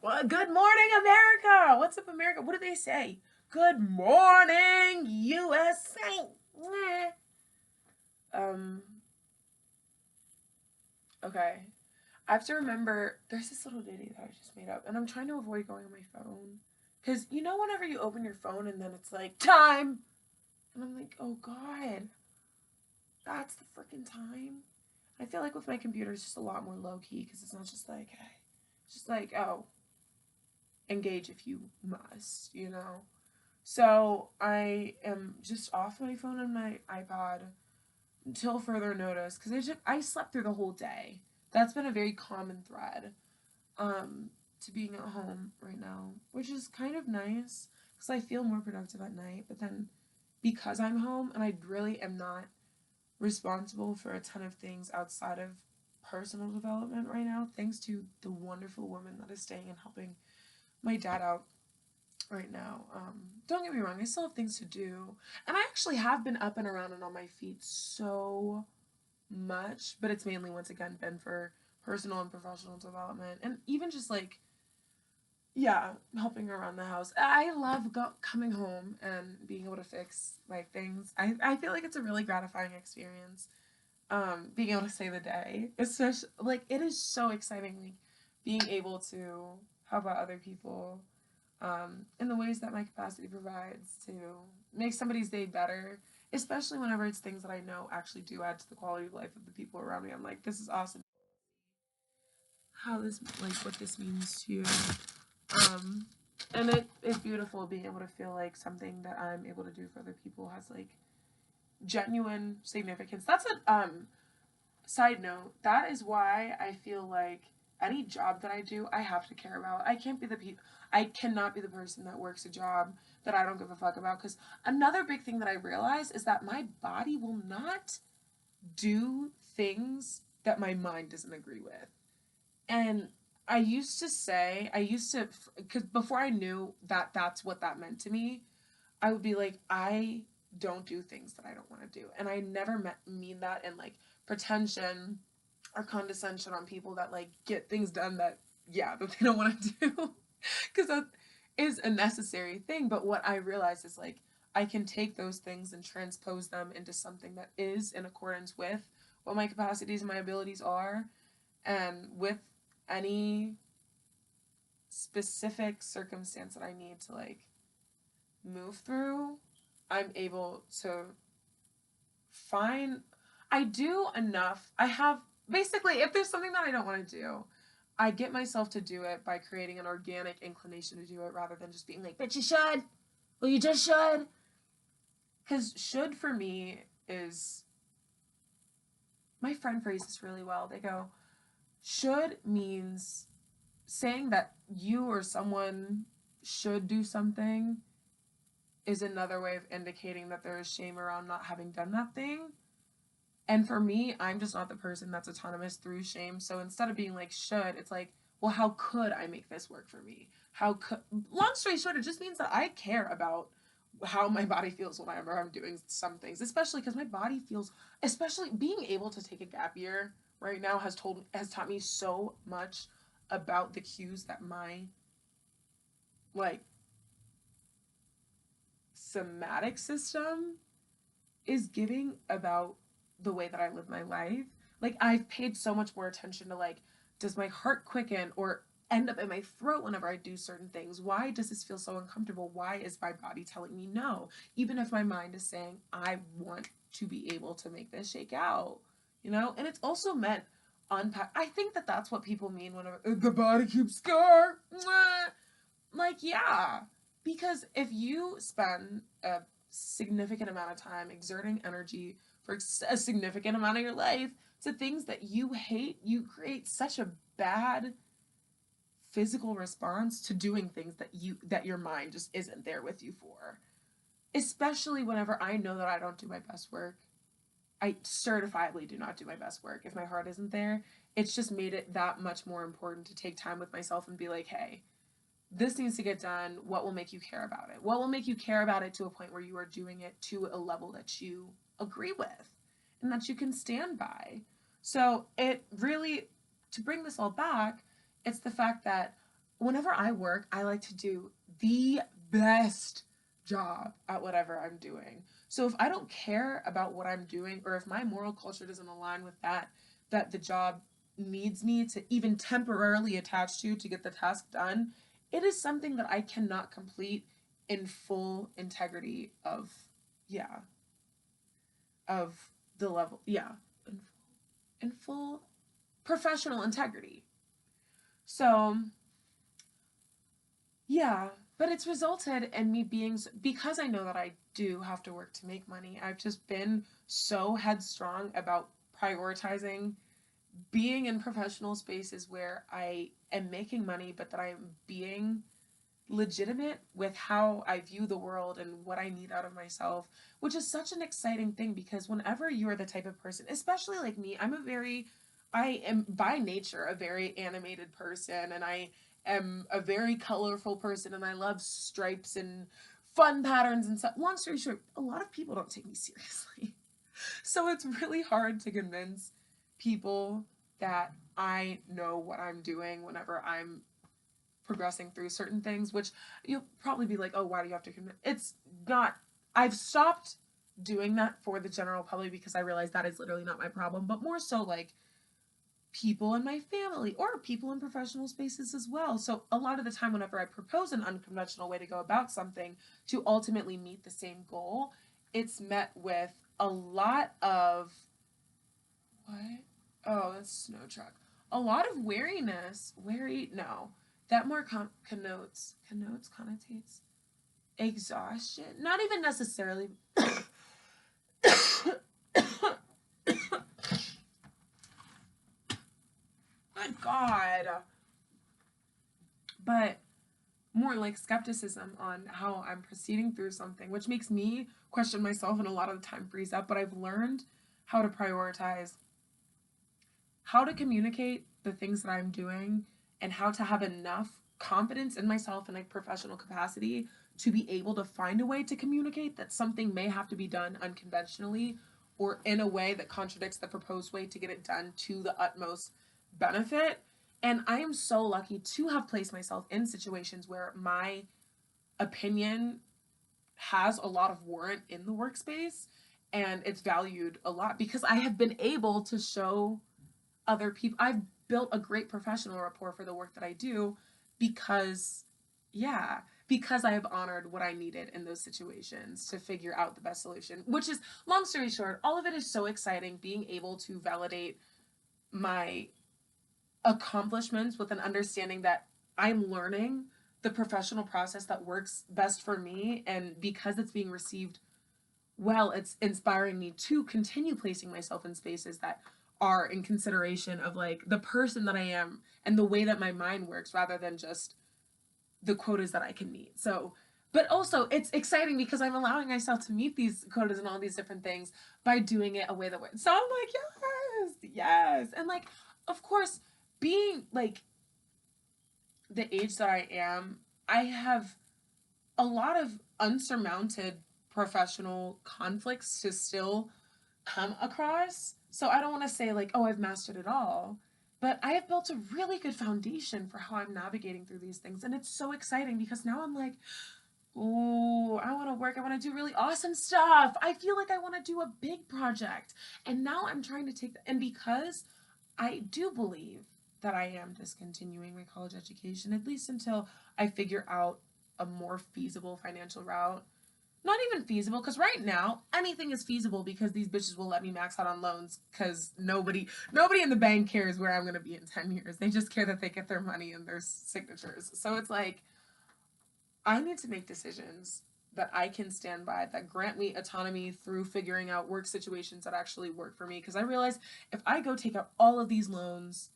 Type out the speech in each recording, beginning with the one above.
Well, good morning, America. What's up, America? What do they say? Good morning, USA. Um, okay. I have to remember there's this little ditty that I just made up, and I'm trying to avoid going on my phone. Because you know, whenever you open your phone and then it's like, time! And I'm like, oh God, that's the freaking time. I feel like with my computer, it's just a lot more low key because it's not just like, hey, it's just like, oh, engage if you must, you know? So I am just off my phone and my iPod until further notice because I slept through the whole day. That's been a very common thread to being at home right now, which is kind of nice because I feel more productive at night. But then because I'm home and I really am not responsible for a ton of things outside of personal development right now, thanks to the wonderful woman that is staying and helping my dad out right now. Don't get me wrong, I still have things to do. And I actually have been up and around and on my feet so much, but it's mainly, once again, been for personal and professional development. And even just like, yeah, helping around the house. I love coming home and being able to fix like things. I feel like it's a really gratifying experience. Being able to save the day. Especially, like, it is so exciting, like, being able to help out other people in the ways that my capacity provides to make somebody's day better, especially whenever it's things that I know actually do add to the quality of life of the people around me. I'm like, this is awesome. How this, like, what this means to you. Um, and it's beautiful being able to feel like something that I'm able to do for other people has, like, genuine significance. That's a, side note, that is why I feel like any job that I do, I have to care about. I cannot be the person that works a job that I don't give a fuck about. Because another big thing that I realize is that my body will not do things that my mind doesn't agree with. And because before I knew that that's what that meant to me, I would be like, I don't do things that I don't want to do. And I never mean that in like pretension or condescension on people that like get things done that, yeah, that they don't want to do. Because that is a necessary thing. But what I realize is like, I can take those things and transpose them into something that is in accordance with what my capacities and my abilities are. And with any specific circumstance that I need to like move through, I'm able to find. I do enough. I have basically, if there's something that I don't want to do, I get myself to do it by creating an organic inclination to do it rather than just being like, "Bitch, you should." Well, you just should. Because should for me is, my friend phrased this really well. They go, should means saying that you or someone should do something is another way of indicating that there is shame around not having done that thing. And for me, I'm just not the person that's autonomous through shame. So instead of being like, should, it's like, well, how could I make this work for me? How could, long story short, it just means that I care about how my body feels whenever I'm doing some things, especially because my body feels, especially being able to take a gap year right now has taught me so much about the cues that my like somatic system is giving about the way that I live my life. Like, I've paid so much more attention to like, does my heart quicken or end up in my throat whenever I do certain things? Why does this feel so uncomfortable? Why is my body telling me no? Even if my mind is saying I want to be able to make this shake out, you know? And it's also meant unpack. I think that that's what people mean whenever the body keeps score. Like, yeah, because if you spend a significant amount of time exerting energy for a significant amount of your life to things that you hate, you create such a bad physical response to doing things that your mind just isn't there with you for. Especially whenever I know that I don't do my best work. I certifiably do not do my best work if my heart isn't there. It's just made it that much more important to take time with myself and be like, hey, this needs to get done. What will make you care about it? What will make you care about it to a point where you are doing it to a level that you agree with and that you can stand by? So it really, to bring this all back, it's the fact that whenever I work, I like to do the best job at whatever I'm doing. So if I don't care about what I'm doing, or if my moral culture doesn't align with that the job needs me to even temporarily attach to get the task done, it is something that I cannot complete in full integrity of, yeah, of the level, yeah, in full professional integrity. So yeah, but it's resulted in me being, because I know that I do have to work to make money, I've just been so headstrong about prioritizing being in professional spaces where I am making money, but that I am being legitimate with how I view the world and what I need out of myself, which is such an exciting thing because whenever you're the type of person, especially like me, I am by nature a very animated person, and I am a very colorful person, and I love stripes and fun patterns and stuff. Long story short, a lot of people don't take me seriously. So it's really hard to convince people that I know what I'm doing whenever I'm progressing through certain things, which you'll probably be like, oh, why do you have to commit? It's not, I've stopped doing that for the general public because I realize that is literally not my problem, but more so like people in my family or people in professional spaces as well. So a lot of the time, whenever I propose an unconventional way to go about something to ultimately meet the same goal, it's met with a lot of, what? Oh, that's a snow truck. A lot of wariness. Wary, no. That more connotates exhaustion. Not even necessarily. Good God. But more like skepticism on how I'm proceeding through something, which makes me question myself and a lot of the time freeze up. But I've learned how to prioritize, how to communicate the things that I'm doing, and how to have enough confidence in myself in a professional capacity to be able to find a way to communicate that something may have to be done unconventionally or in a way that contradicts the proposed way to get it done to the utmost benefit. And I am so lucky to have placed myself in situations where my opinion has a lot of warrant in the workspace and it's valued a lot because I have been able to show other people. I've built a great professional rapport for the work that I do because, yeah, because I have honored what I needed in those situations to figure out the best solution, which is, long story short, all of it is so exciting being able to validate my accomplishments with an understanding that I'm learning the professional process that works best for me. And because it's being received well, it's inspiring me to continue placing myself in spaces that are in consideration of like the person that I am and the way that my mind works rather than just the quotas that I can meet. So, but also it's exciting because I'm allowing myself to meet these quotas and all these different things by doing it a way that works. So I'm like, yes, yes. And like, of course, being like the age that I am, I have a lot of unsurmounted professional conflicts to still come across. So I don't want to say like, oh, I've mastered it all, but I have built a really good foundation for how I'm navigating through these things. And it's so exciting because now I'm like, oh, I want to work. I want to do really awesome stuff. I feel like I want to do a big project. And now I'm trying to take that. And because I do believe that I am discontinuing my college education, at least until I figure out a more feasible financial route. Not even feasible, because right now anything is feasible because these bitches will let me max out on loans because nobody in the bank cares where I'm going to be in 10 years. They just care that they get their money and their signatures. So it's like I need to make decisions that I can stand by that grant me autonomy through figuring out work situations that actually work for me, because I realize if I go take out all of these loans,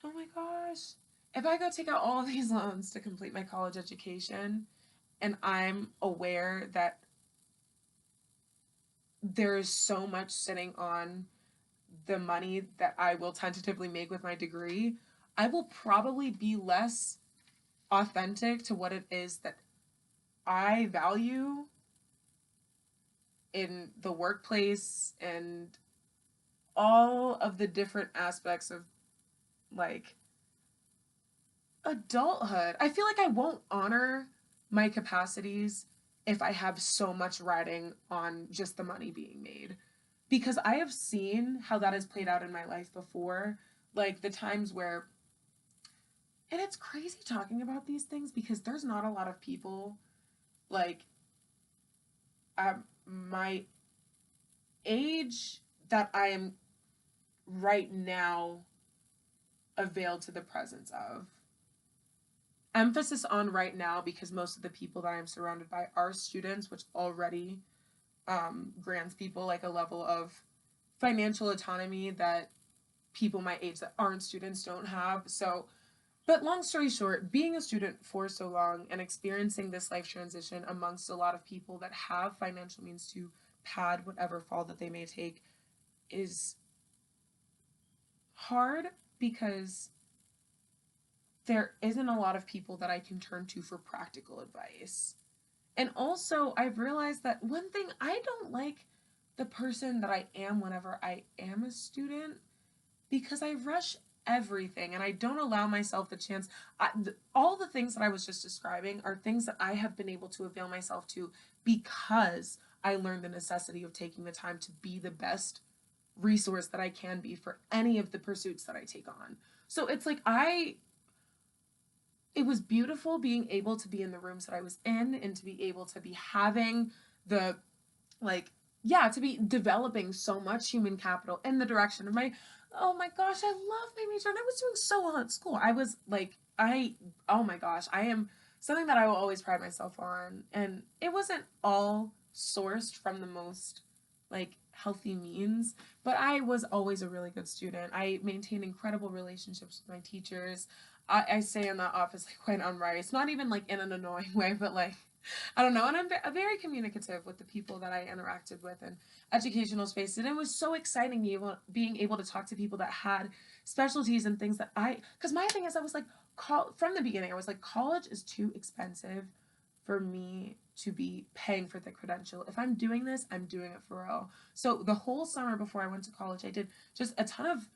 oh my gosh, if I go take out all of these loans to complete my college education, and I'm aware that there's so much sitting on the money that I will tentatively make with my degree, I will probably be less authentic to what it is that I value in the workplace and all of the different aspects of like adulthood. I feel like I won't honor my capacities if I have so much riding on just the money being made. Because I have seen how that has played out in my life before. Like the times where, and it's crazy talking about these things because there's not a lot of people like at my age that I am right now availed to the presence of. Emphasis on right now because most of the people that I'm surrounded by are students, which already grants people like a level of financial autonomy that people my age that aren't students don't have. So, but long story short, being a student for so long and experiencing this life transition amongst a lot of people that have financial means to pad whatever fall that they may take is hard because there isn't a lot of people that I can turn to for practical advice. And also, I've realized that one thing I don't like the person that I am whenever I am a student because I rush everything and I don't allow myself the chance. All the things that I was just describing are things that I have been able to avail myself to because I learned the necessity of taking the time to be the best resource that I can be for any of the pursuits that I take on. So it's like it was beautiful being able to be in the rooms that I was in and to be able to be having the like yeah, to be developing so much human capital in the direction of my oh my gosh, I love my major and I was doing so well at school. I was like oh my gosh, I am something that I will always pride myself on. And it wasn't all sourced from the most like healthy means, but I was always a really good student. I maintained incredible relationships with my teachers. I stay in that office like quite on rice, not even like in an annoying way, but like I don't know. And I'm very communicative with the people that I interacted with in educational spaces. And it was so exciting being able to talk to people that had specialties and things that because my thing is, I was like, from the beginning, I was like, college is too expensive for me to be paying for the credential. If I'm doing this, I'm doing it for real. So the whole summer before I went to college, I did just a ton of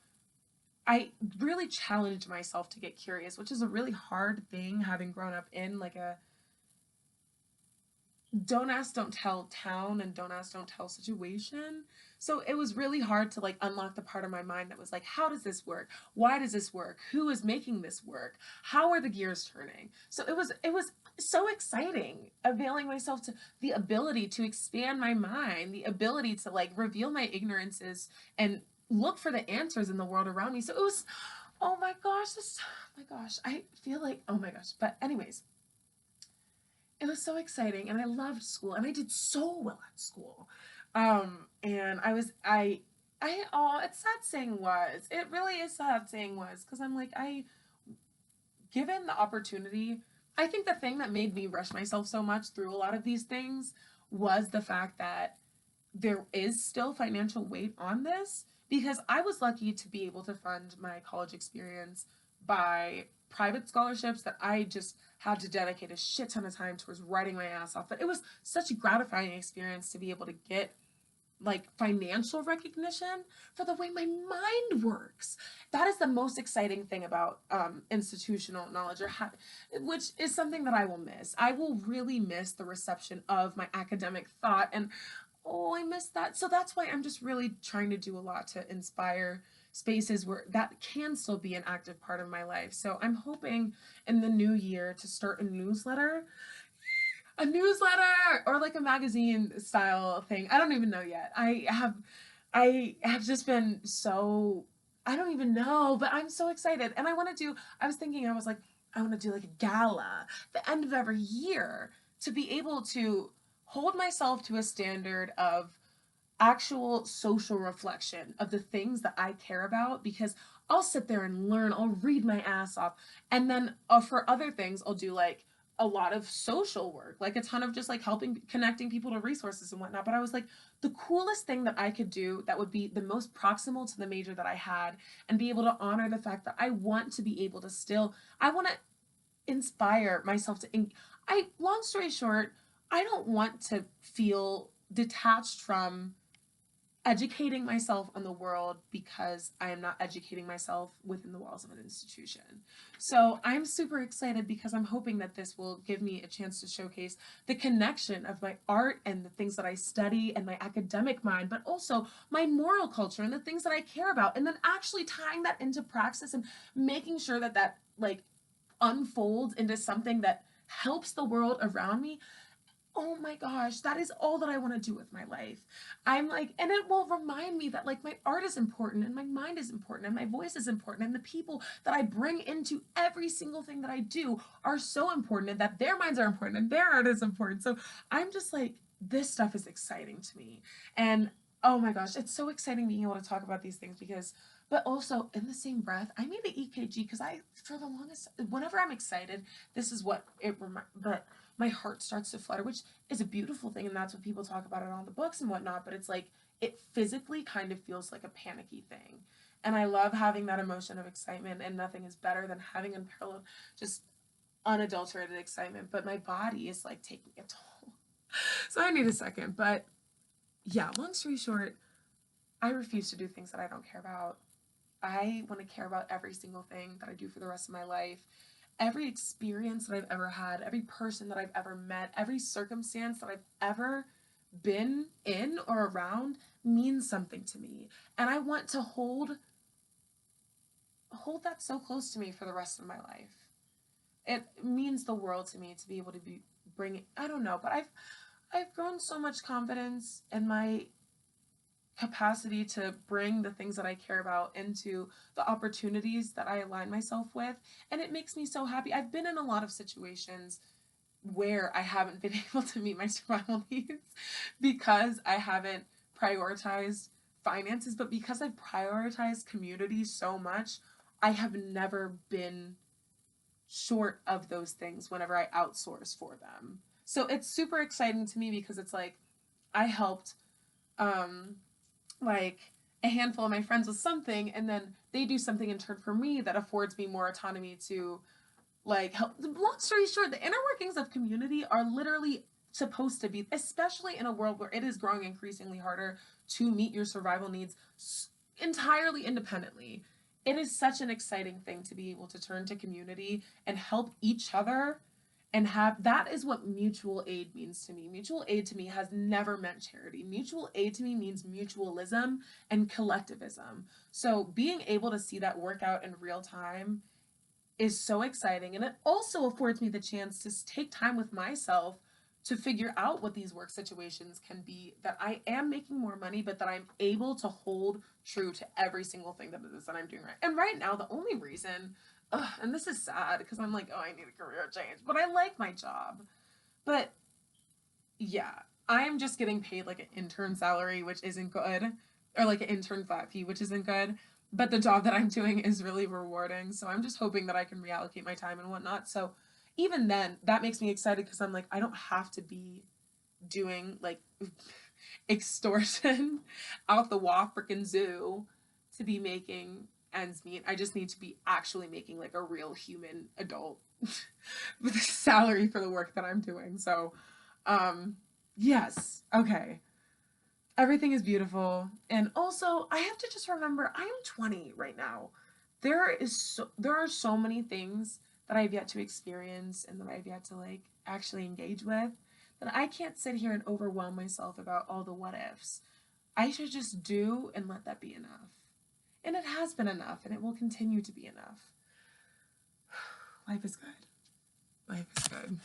I really challenged myself to get curious, which is a really hard thing having grown up in like a don't ask, don't tell town and don't ask, don't tell situation. So it was really hard to like unlock the part of my mind that was like, how does this work? Why does this work? Who is making this work? How are the gears turning? So it was so exciting availing myself to the ability to expand my mind, the ability to like reveal my ignorances and look for the answers in the world around me. So it was oh my gosh, oh my gosh, I feel like oh my gosh. But anyways, it was so exciting and I loved school and I did so well at school. And I oh it's sad saying was. It really is sad saying was because I'm like I given the opportunity, I think the thing that made me rush myself so much through a lot of these things was the fact that there is still financial weight on this because I was lucky to be able to fund my college experience by private scholarships that I just had to dedicate a shit ton of time towards writing my ass off. But it was such a gratifying experience to be able to get like financial recognition for the way my mind works. That is the most exciting thing about institutional knowledge, which is something that I will miss. I will really miss the reception of my academic thought, and oh, I miss that. So that's why I'm just really trying to do a lot to inspire spaces where that can still be an active part of my life. So I'm hoping in the new year to start a newsletter or like a magazine style thing. I don't even know yet. I have just been so I don't even know, but I'm so excited. And I was thinking I was like I want to do like a gala the end of every year to be able to hold myself to a standard of actual social reflection of the things that I care about because I'll sit there and learn, I'll read my ass off. And then for other things, I'll do like a lot of social work, like a ton of just like helping connecting people to resources and whatnot. But I was like, the coolest thing that I could do that would be the most proximal to the major that I had and be able to honor the fact that I want to be able to I want to inspire myself long story short, I don't want to feel detached from educating myself on the world because I am not educating myself within the walls of an institution. So I'm super excited because I'm hoping that this will give me a chance to showcase the connection of my art and the things that I study and my academic mind, but also my moral culture and the things that I care about, and then actually tying that into praxis and making sure that that like unfolds into something that helps the world around me. Oh my gosh, that is all that I want to do with my life. I'm like, and it will remind me that like my art is important and my mind is important and my voice is important and the people that I bring into every single thing that I do are so important, and that their minds are important and their art is important. So I'm just like, this stuff is exciting to me. And oh my gosh, it's so exciting being able to talk about these things because, but also in the same breath, I made the EKG because for the longest, whenever I'm excited, this is what it reminds, but my heart starts to flutter, which is a beautiful thing, and that's what people talk about it on the books and whatnot, but it's like it physically kind of feels like a panicky thing. And I love having that emotion of excitement, and nothing is better than having unparalleled, just unadulterated excitement, but my body is like taking a toll. So I need a second, but yeah, long story short, I refuse to do things that I don't care about. I want to care about every single thing that I do for the rest of my life. Every experience that I've ever had, every person that I've ever met, every circumstance that I've ever been in or around means something to me. And I want to hold that so close to me for the rest of my life. It means the world to me to be able to be bringing, I don't know, but I've grown so much confidence in my capacity to bring the things that I care about into the opportunities that I align myself with. And it makes me so happy. I've been in a lot of situations where I haven't been able to meet my survival needs because I haven't prioritized finances, but because I've prioritized community so much, I have never been short of those things whenever I outsource for them. So it's super exciting to me because it's like I helped um like a handful of my friends with something, and then they do something in turn for me that affords me more autonomy to like help. Long story short, the inner workings of community are literally supposed to be, especially in a world where it is growing increasingly harder to meet your survival needs entirely independently. It is such an exciting thing to be able to turn to community and help each other, and have that is what mutual aid means to me. Mutual aid to me has never meant charity. Mutual aid to me means mutualism and collectivism. So being able to see that work out in real time is so exciting, and it also affords me the chance to take time with myself to figure out what these work situations can be, that I am making more money, but that I'm able to hold true to every single thing that it is that I'm doing right. And right now, the only reason, and this is sad because I'm like, oh, I need a career change, but I like my job. But yeah, I'm just getting paid like an intern salary, which isn't good, or like an intern flat fee, which isn't good. But the job that I'm doing is really rewarding. So I'm just hoping that I can reallocate my time and whatnot. So even then, that makes me excited because I'm like, I don't have to be doing like extortion out the wall freaking zoo to be making ends meet. I just need to be actually making like a real human adult with a salary for the work that I'm doing. So, yes, okay. Everything is beautiful. And also, I have to just remember I am 20 right now. There are so many things that I've yet to experience and that I've yet to like actually engage with, that I can't sit here and overwhelm myself about all the what ifs. I should just do and let that be enough. And it has been enough, and it will continue to be enough. Life is good. Life is good.